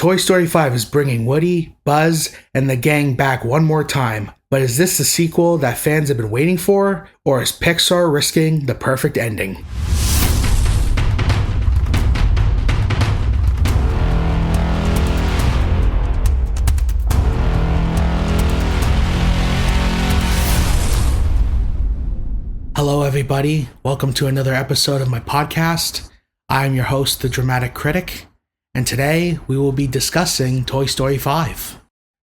Toy Story 5 is bringing Woody, Buzz, and the gang back one more time. But is this the sequel that fans have been waiting for, or is Pixar risking the perfect ending? Hello everybody, welcome to another episode of my podcast. I'm your host, The Dramatic Critic, and today we will be discussing Toy Story 5.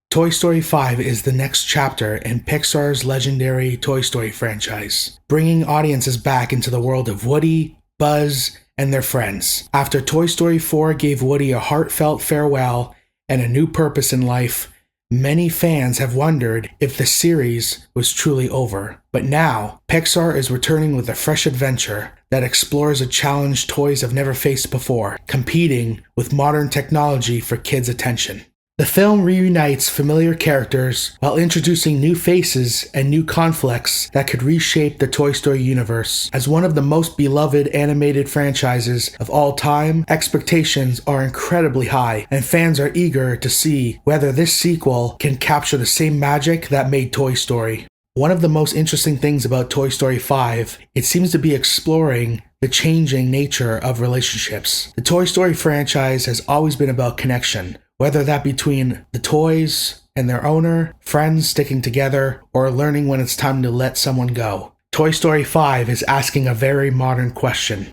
Toy Story 5 is the next chapter in Pixar's legendary Toy Story franchise, bringing audiences back into the world of Woody, Buzz, and their friends. After Toy Story 4 gave Woody a heartfelt farewell and a new purpose in life, many fans have wondered if the series was truly over. But now, Pixar is returning with a fresh adventure that explores a challenge toys have never faced before, competing with modern technology for kids' attention. The film reunites familiar characters while introducing new faces and new conflicts that could reshape the Toy Story universe. As one of the most beloved animated franchises of all time, expectations are incredibly high, and fans are eager to see whether this sequel can capture the same magic that made Toy Story. One of the most interesting things about Toy Story 5, it seems to be exploring the changing nature of relationships. The Toy Story franchise has always been about connection, whether that between the toys and their owner, friends sticking together, or learning when it's time to let someone go. Toy Story 5 is asking a very modern question.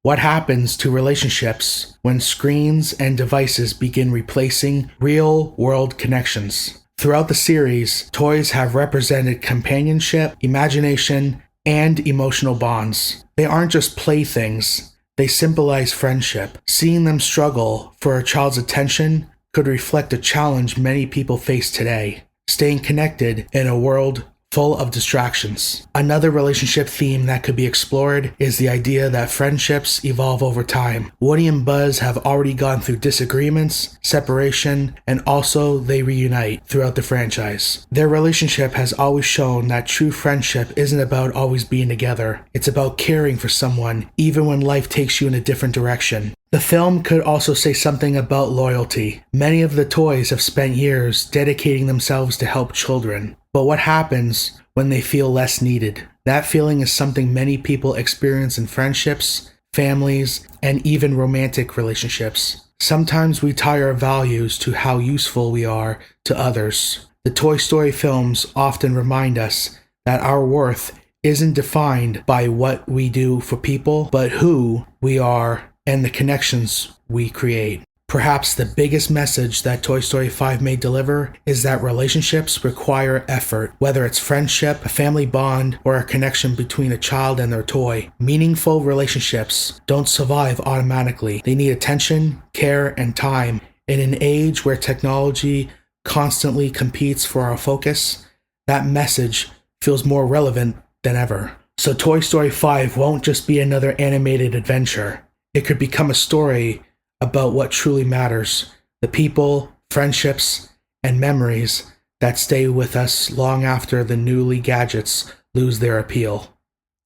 What happens to relationships when screens and devices begin replacing real-world connections? Throughout the series, toys have represented companionship, imagination, and emotional bonds. They aren't just playthings, they symbolize friendship. Seeing them struggle for a child's attention could reflect a challenge many people face today, staying connected in a world full of distractions. Another relationship theme that could be explored is the idea that friendships evolve over time. Woody and Buzz have already gone through disagreements, separation, and also they reunite throughout the franchise. Their relationship has always shown that true friendship isn't about always being together. It's about caring for someone, even when life takes you in a different direction. The film could also say something about loyalty. Many of the toys have spent years dedicating themselves to help children. But what happens when they feel less needed? That feeling is something many people experience in friendships, families, and even romantic relationships. Sometimes we tie our values to how useful we are to others. The Toy Story films often remind us that our worth isn't defined by what we do for people, but who we are and the connections we create. Perhaps the biggest message that Toy Story 5 may deliver is that relationships require effort, whether it's friendship, a family bond, or a connection between a child and their toy. Meaningful relationships don't survive automatically. They need attention, care, and time. In an age where technology constantly competes for our focus, that message feels more relevant than ever. So Toy Story 5 won't just be another animated adventure. It could become a story about what truly matters, the people, friendships, and memories that stay with us long after the newly gadgets lose their appeal.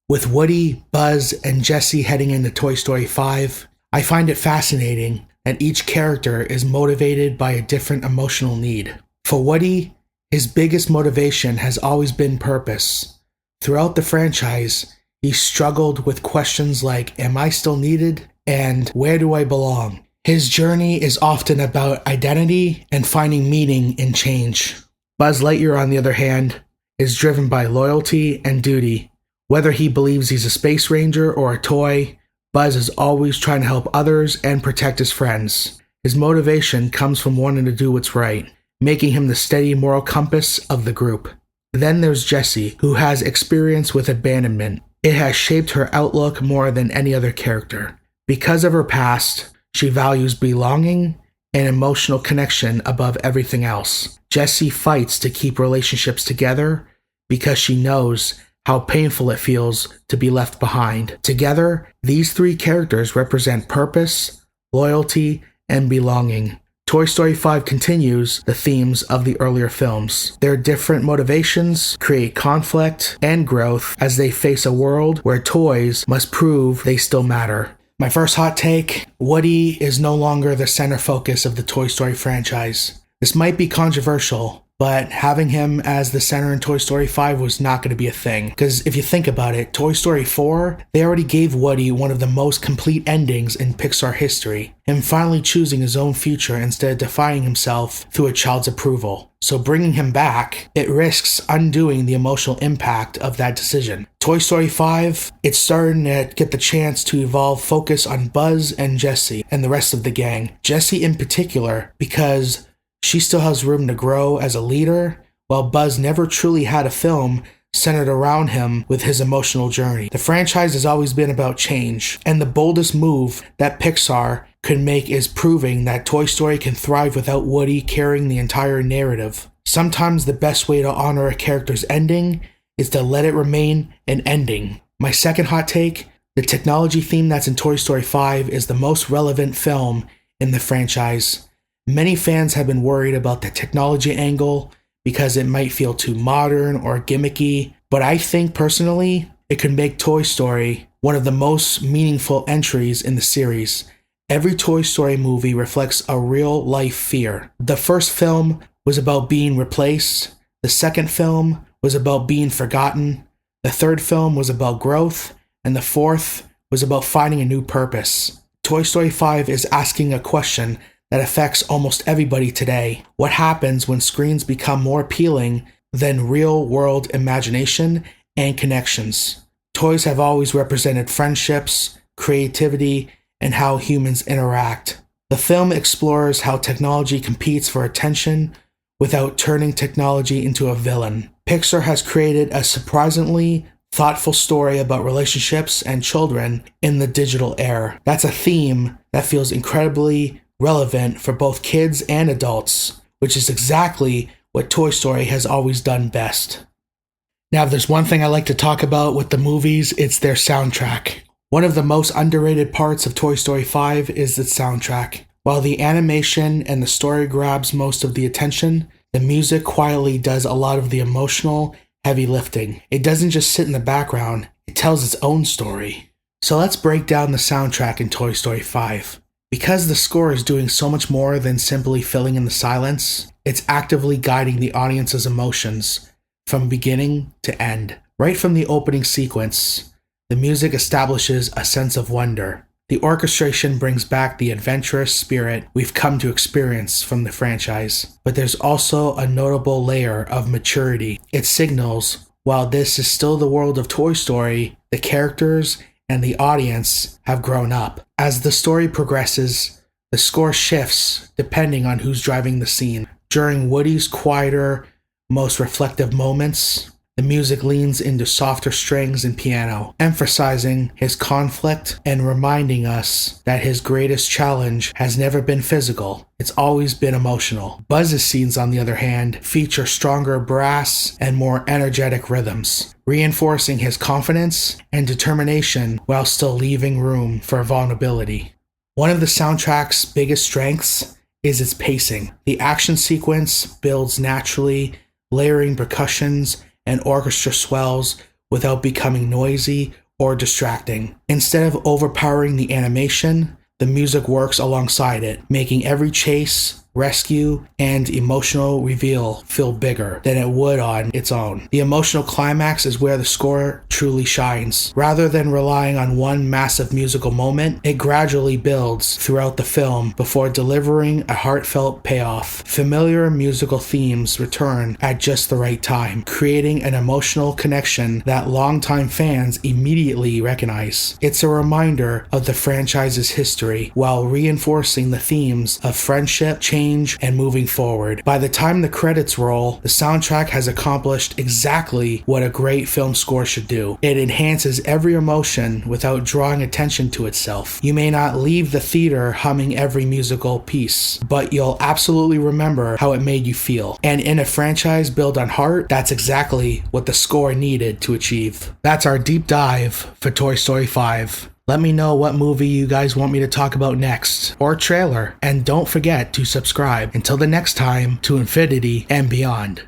With Woody, Buzz, and Jessie heading into Toy Story 5, I find it fascinating that each character is motivated by a different emotional need. For Woody, his biggest motivation has always been purpose. Throughout the franchise, he struggled with questions like, am I still needed? And where do I belong? His journey is often about identity and finding meaning in change. Buzz Lightyear, on the other hand, is driven by loyalty and duty. Whether he believes he's a space ranger or a toy, Buzz is always trying to help others and protect his friends. His motivation comes from wanting to do what's right, making him the steady moral compass of the group. Then there's Jessie, who has experience with abandonment. It has shaped her outlook more than any other character. Because of her past, she values belonging and emotional connection above everything else. Jessie fights to keep relationships together because she knows how painful it feels to be left behind. Together, these three characters represent purpose, loyalty, and belonging. Toy Story 5 continues the themes of the earlier films. Their different motivations create conflict and growth as they face a world where toys must prove they still matter. My first hot take, Woody is no longer the center focus of the Toy Story franchise. This might be controversial, but having him as the center in Toy Story 5 was not going to be a thing. Because if you think about it, Toy Story 4, they already gave Woody one of the most complete endings in Pixar history, him finally choosing his own future instead of defying himself through a child's approval. So bringing him back, it risks undoing the emotional impact of that decision. Toy Story 5, it's starting to get the chance to evolve focus on Buzz and Jessie and the rest of the gang. Jessie in particular, because she still has room to grow as a leader, while Buzz never truly had a film centered around him with his emotional journey. The franchise has always been about change, and the boldest move that Pixar could make is proving that Toy Story can thrive without Woody carrying the entire narrative. Sometimes the best way to honor a character's ending is to let it remain an ending. My second hot take, the technology theme that's in Toy Story 5 is the most relevant film in the franchise. Many fans have been worried about the technology angle because it might feel too modern or gimmicky, but I think personally it could make Toy Story one of the most meaningful entries in the series. Every Toy Story movie reflects a real-life fear. The first film was about being replaced, the second film was about being forgotten, the third film was about growth, and the fourth was about finding a new purpose. Toy Story 5 is asking a question that affects almost everybody today. What happens when screens become more appealing than real-world imagination and connections? Toys have always represented friendships, creativity, and how humans interact. The film explores how technology competes for attention without turning technology into a villain. Pixar has created a surprisingly thoughtful story about relationships and children in the digital era. That's a theme that feels incredibly relevant for both kids and adults, which is exactly what Toy Story has always done best. Now, if there's one thing I like to talk about with the movies, it's their soundtrack. One of the most underrated parts of Toy Story 5 is its soundtrack. While the animation and the story grabs most of the attention, the music quietly does a lot of the emotional, heavy lifting. It doesn't just sit in the background, it tells its own story. So let's break down the soundtrack in Toy Story 5. Because the score is doing so much more than simply filling in the silence, it's actively guiding the audience's emotions from beginning to end. Right from the opening sequence, the music establishes a sense of wonder. The orchestration brings back the adventurous spirit we've come to experience from the franchise. But there's also a notable layer of maturity. It signals, while this is still the world of Toy Story, the characters and the audience have grown up. As the story progresses, the score shifts depending on who's driving the scene. During Woody's quieter, most reflective moments, the music leans into softer strings and piano, emphasizing his conflict and reminding us that his greatest challenge has never been physical, it's always been emotional. Buzz's scenes, on the other hand, feature stronger brass and more energetic rhythms, reinforcing his confidence and determination while still leaving room for vulnerability. One of the soundtrack's biggest strengths is its pacing. The action sequence builds naturally, layering percussions and orchestra swells without becoming noisy or distracting. Instead of overpowering the animation, the music works alongside it, making every chase, rescue, and emotional reveal feel bigger than it would on its own. The emotional climax is where the score truly shines. Rather than relying on one massive musical moment, it gradually builds throughout the film before delivering a heartfelt payoff. Familiar musical themes return at just the right time, creating an emotional connection that longtime fans immediately recognize. It's a reminder of the franchise's history, while reinforcing the themes of friendship, change, and moving forward. By the time the credits roll, the soundtrack has accomplished exactly what a great film score should do. It enhances every emotion without drawing attention to itself. You may not leave the theater humming every musical piece, but you'll absolutely remember how it made you feel. And in a franchise built on heart, that's exactly what the score needed to achieve. That's our deep dive for Toy Story 5. Let me know what movie you guys want me to talk about next, or trailer, and don't forget to subscribe. Until the next time, to infinity and beyond.